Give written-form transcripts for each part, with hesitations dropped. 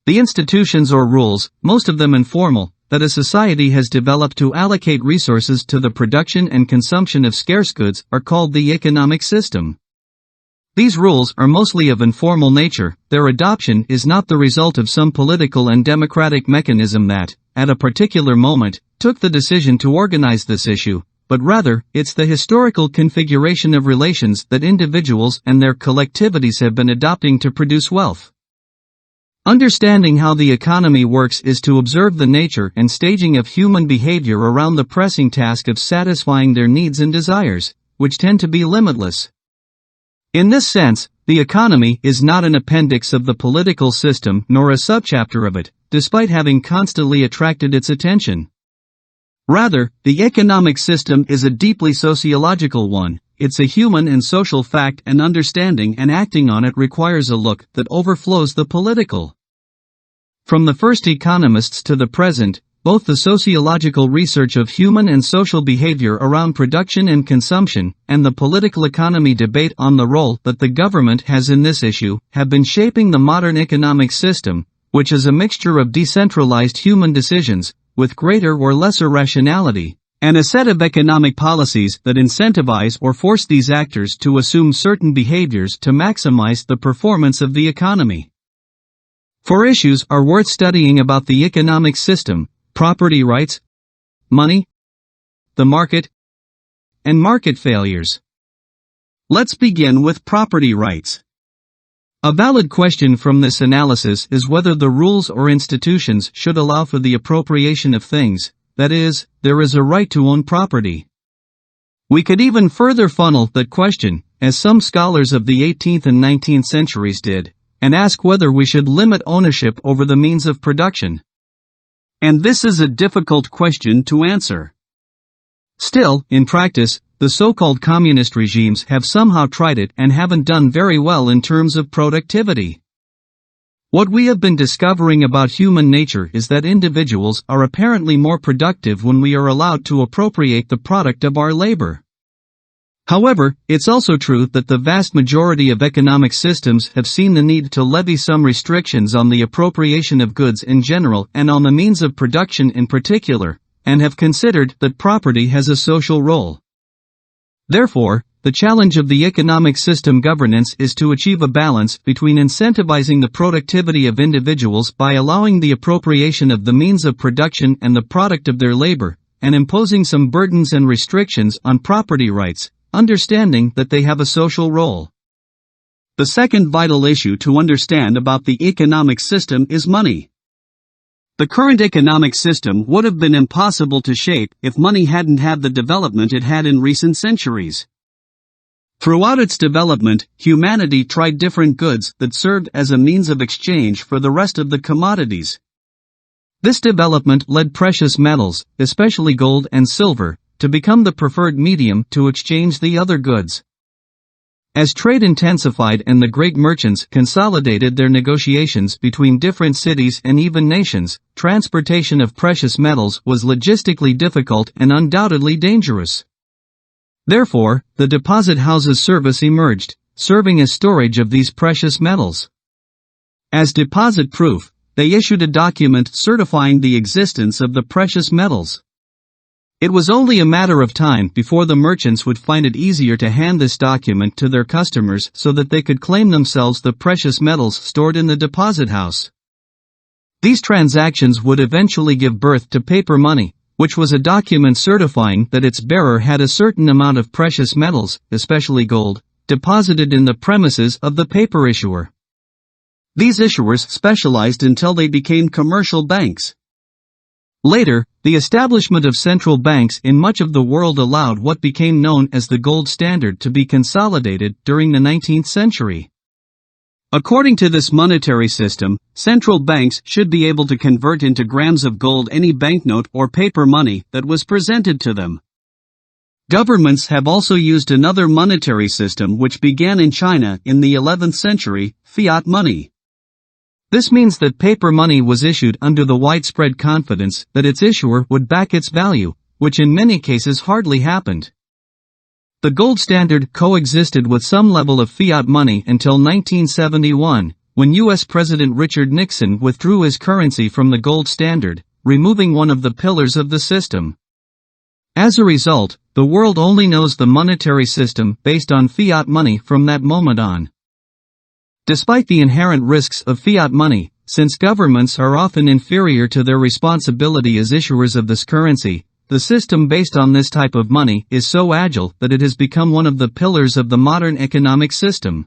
The institutions or rules, most of them informal, that a society has developed to allocate resources to the production and consumption of scarce goods are called the economic system. These rules are mostly of informal nature. Their adoption is not the result of some political and democratic mechanism that, at a particular moment, took the decision to organize this issue, but rather, it's the historical configuration of relations that individuals and their collectivities have been adopting to produce wealth. Understanding how the economy works is to observe the nature and staging of human behavior around the pressing task of satisfying their needs and desires, which tend to be limitless. In this sense, the economy is not an appendix of the political system nor a subchapter of it, despite having constantly attracted its attention. Rather, the economic system is a deeply sociological one. It's a human and social fact, and understanding and acting on it requires a look that overflows the political. From the first economists to the present, both the sociological research of human and social behavior around production and consumption, and the political economy debate on the role that the government has in this issue, have been shaping the modern economic system, which is a mixture of decentralized human decisions, with greater or lesser rationality, and a set of economic policies that incentivize or force these actors to assume certain behaviors to maximize the performance of the economy. Four issues are worth studying about the economic system: property rights, money, the market, and market failures. Let's begin with property rights. A valid question from this analysis is whether the rules or institutions should allow for the appropriation of things, that is, there is a right to own property. We could even further funnel that question, as some scholars of the 18th and 19th centuries did, and ask whether we should limit ownership over the means of production. And this is a difficult question to answer. Still, in practice, the so-called communist regimes have somehow tried it and haven't done very well in terms of productivity. What we have been discovering about human nature is that individuals are apparently more productive when we are allowed to appropriate the product of our labor. However, it's also true that the vast majority of economic systems have seen the need to levy some restrictions on the appropriation of goods in general and on the means of production in particular, and have considered that property has a social role. Therefore, the challenge of the economic system governance is to achieve a balance between incentivizing the productivity of individuals by allowing the appropriation of the means of production and the product of their labor, and imposing some burdens and restrictions on property rights, understanding that they have a social role. The second vital issue to understand about the economic system is money. The current economic system would have been impossible to shape if money hadn't had the development it had in recent centuries. Throughout its development, humanity tried different goods that served as a means of exchange for the rest of the commodities. This development led precious metals, especially gold and silver, to become the preferred medium to exchange the other goods. As trade intensified and the great merchants consolidated their negotiations between different cities and even nations, transportation of precious metals was logistically difficult and undoubtedly dangerous. Therefore, the deposit houses service emerged, serving as storage of these precious metals. As deposit proof, they issued a document certifying the existence of the precious metals. It was only a matter of time before the merchants would find it easier to hand this document to their customers so that they could claim themselves the precious metals stored in the deposit house. These transactions would eventually give birth to paper money, which was a document certifying that its bearer had a certain amount of precious metals, especially gold, deposited in the premises of the paper issuer. These issuers specialized until they became commercial banks. Later, the establishment of central banks in much of the world allowed what became known as the gold standard to be consolidated during the 19th century. According to this monetary system, central banks should be able to convert into grams of gold any banknote or paper money that was presented to them. Governments have also used another monetary system which began in China in the 11th century, fiat money. This means that paper money was issued under the widespread confidence that its issuer would back its value, which in many cases hardly happened. The gold standard coexisted with some level of fiat money until 1971, when U.S. President Richard Nixon withdrew his currency from the gold standard, removing one of the pillars of the system. As a result, the world only knows the monetary system based on fiat money from that moment on. Despite the inherent risks of fiat money, since governments are often inferior to their responsibility as issuers of this currency, the system based on this type of money is so agile that it has become one of the pillars of the modern economic system.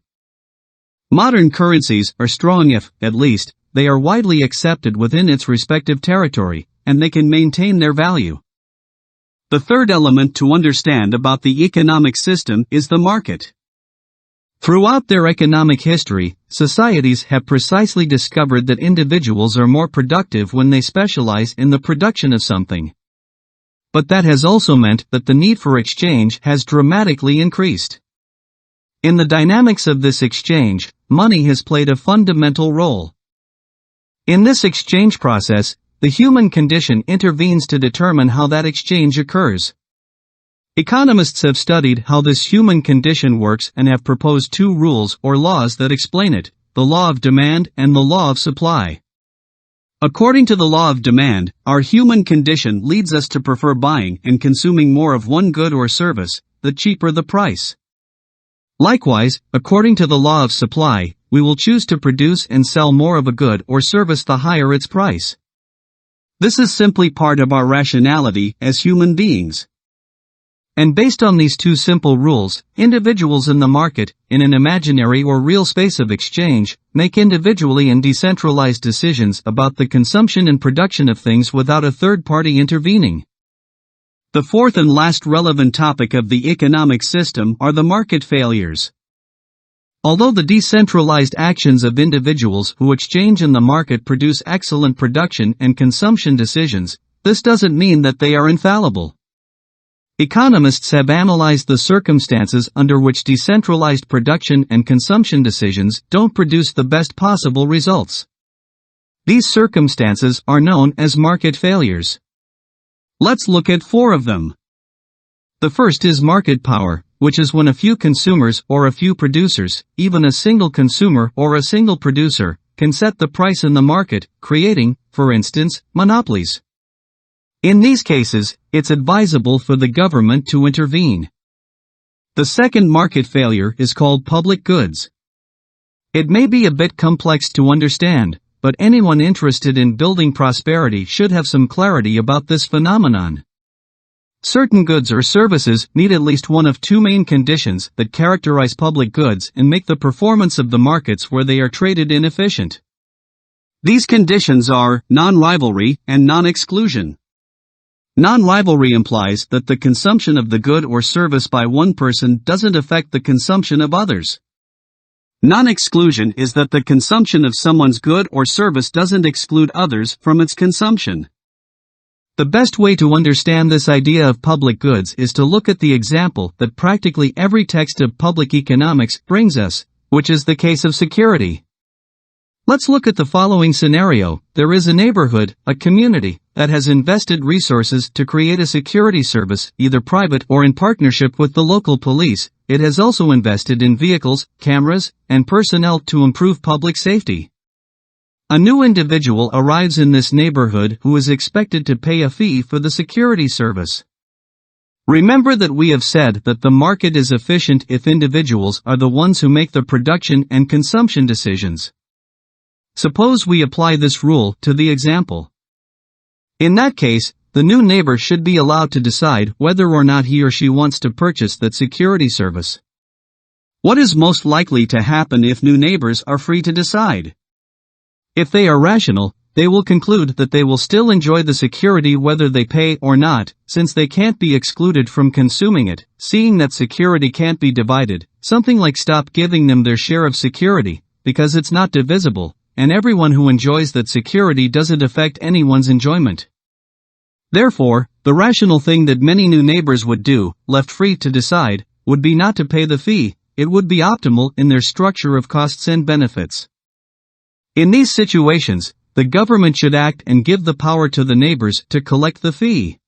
Modern currencies are strong if, at least, they are widely accepted within its respective territory, and they can maintain their value. The third element to understand about the economic system is the market. Throughout their economic history, societies have precisely discovered that individuals are more productive when they specialize in the production of something. But that has also meant that the need for exchange has dramatically increased. In the dynamics of this exchange, money has played a fundamental role. In this exchange process, the human condition intervenes to determine how that exchange occurs. Economists have studied how this human condition works and have proposed two rules or laws that explain it: the law of demand and the law of supply. According to the law of demand, our human condition leads us to prefer buying and consuming more of one good or service, the cheaper the price. Likewise, according to the law of supply, we will choose to produce and sell more of a good or service the higher its price. This is simply part of our rationality as human beings. And based on these two simple rules, individuals in the market, in an imaginary or real space of exchange, make individually and decentralized decisions about the consumption and production of things without a third party intervening. The fourth and last relevant topic of the economic system are the market failures. Although the decentralized actions of individuals who exchange in the market produce excellent production and consumption decisions, this doesn't mean that they are infallible. Economists have analyzed the circumstances under which decentralized production and consumption decisions don't produce the best possible results. These circumstances are known as market failures. Let's look at four of them. The first is market power, which is when a few consumers or a few producers, even a single consumer or a single producer, can set the price in the market, creating, for instance, monopolies. In these cases, it's advisable for the government to intervene. The second market failure is called public goods. It may be a bit complex to understand, but anyone interested in building prosperity should have some clarity about this phenomenon. Certain goods or services need at least one of two main conditions that characterize public goods and make the performance of the markets where they are traded inefficient. These conditions are non-rivalry and non-exclusion. Non-rivalry implies that the consumption of the good or service by one person doesn't affect the consumption of others. Non-exclusion is that the consumption of someone's good or service doesn't exclude others from its consumption. The best way to understand this idea of public goods is to look at the example that practically every text of public economics brings us, which is the case of security. Let's look at the following scenario. There is a neighborhood, a community, that has invested resources to create a security service, either private or in partnership with the local police. It has also invested in vehicles, cameras, and personnel to improve public safety. A new individual arrives in this neighborhood who is expected to pay a fee for the security service. Remember that we have said that the market is efficient if individuals are the ones who make the production and consumption decisions. Suppose we apply this rule to the example. In that case, the new neighbor should be allowed to decide whether or not he or she wants to purchase that security service. What is most likely to happen if new neighbors are free to decide? If they are rational, they will conclude that they will still enjoy the security whether they pay or not, since they can't be excluded from consuming it. Seeing that security can't be divided, something like stop giving them their share of security, because it's not divisible, and everyone who enjoys that security doesn't affect anyone's enjoyment. Therefore, the rational thing that many new neighbors would do, left free to decide, would be not to pay the fee. It would be optimal in their structure of costs and benefits. In these situations, the government should act and give the power to the neighbors to collect the fee.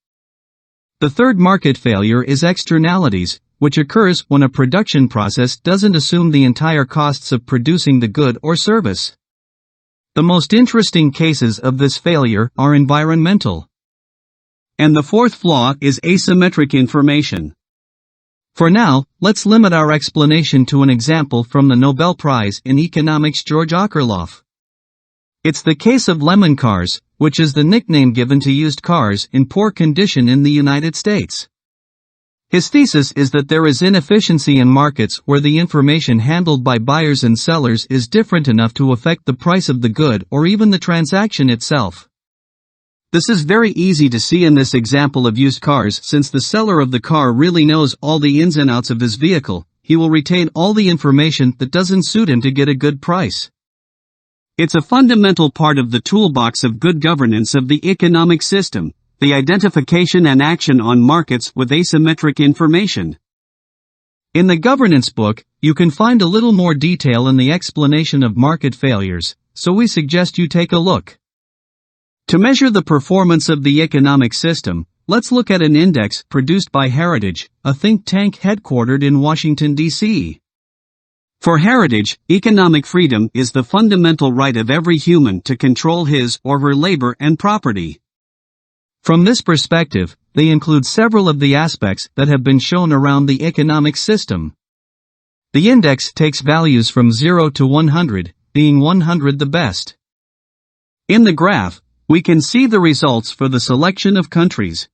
The third market failure is externalities, which occurs when a production process doesn't assume the entire costs of producing the good or service. The most interesting cases of this failure are environmental. And the fourth flaw is asymmetric information. For now, let's limit our explanation to an example from the Nobel Prize in Economics George Akerlof. It's the case of lemon cars, which is the nickname given to used cars in poor condition in the United States. His thesis is that there is inefficiency in markets where the information handled by buyers and sellers is different enough to affect the price of the good or even the transaction itself. This is very easy to see in this example of used cars. Since the seller of the car really knows all the ins and outs of his vehicle, he will retain all the information that doesn't suit him to get a good price. It's a fundamental part of the toolbox of good governance of the economic system, the identification and action on markets with asymmetric information. In the governance book, you can find a little more detail in the explanation of market failures, so we suggest you take a look. To measure the performance of the economic system, let's look at an index produced by Heritage, a think tank headquartered in Washington, D.C. For Heritage, economic freedom is the fundamental right of every human to control his or her labor and property. From this perspective, they include several of the aspects that have been shown around the economic system. The index takes values from 0 to 100, being 100 the best. In the graph, we can see the results for the selection of countries.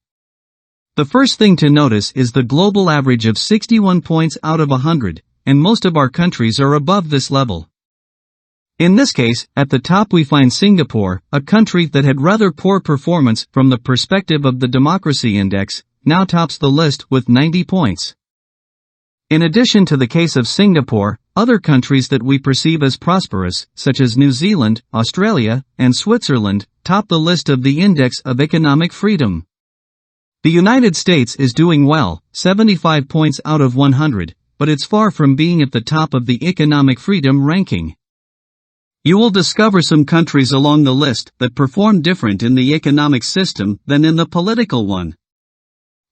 The first thing to notice is the global average of 61 points out of 100, and most of our countries are above this level. In this case, at the top we find Singapore, a country that had rather poor performance from the perspective of the democracy index, now tops the list with 90 points. In addition to the case of Singapore, other countries that we perceive as prosperous, such as New Zealand, Australia, and Switzerland, top the list of the Index of Economic Freedom. The United States is doing well, 75 points out of 100, but it's far from being at the top of the economic freedom ranking. You will discover some countries along the list that perform different in the economic system than in the political one.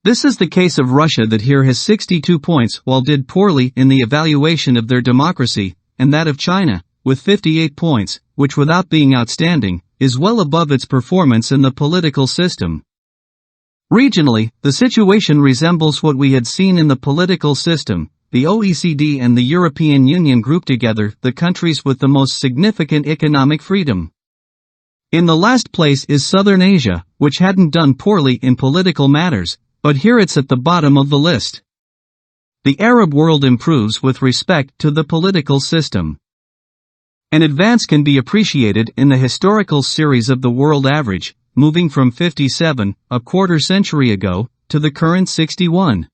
This is the case of Russia, that here has 62 points while did poorly in the evaluation of their democracy, and that of China, with 58 points, which without being outstanding, is well above its performance in the political system. Regionally, the situation resembles what we had seen in the political system. The OECD and the European Union group together the countries with the most significant economic freedom. In the last place is Southern Asia, which hadn't done poorly in political matters, but here it's at the bottom of the list. The Arab world improves with respect to the political system. An advance can be appreciated in the historical series of the world average, moving from 57, a quarter century ago, to the current 61.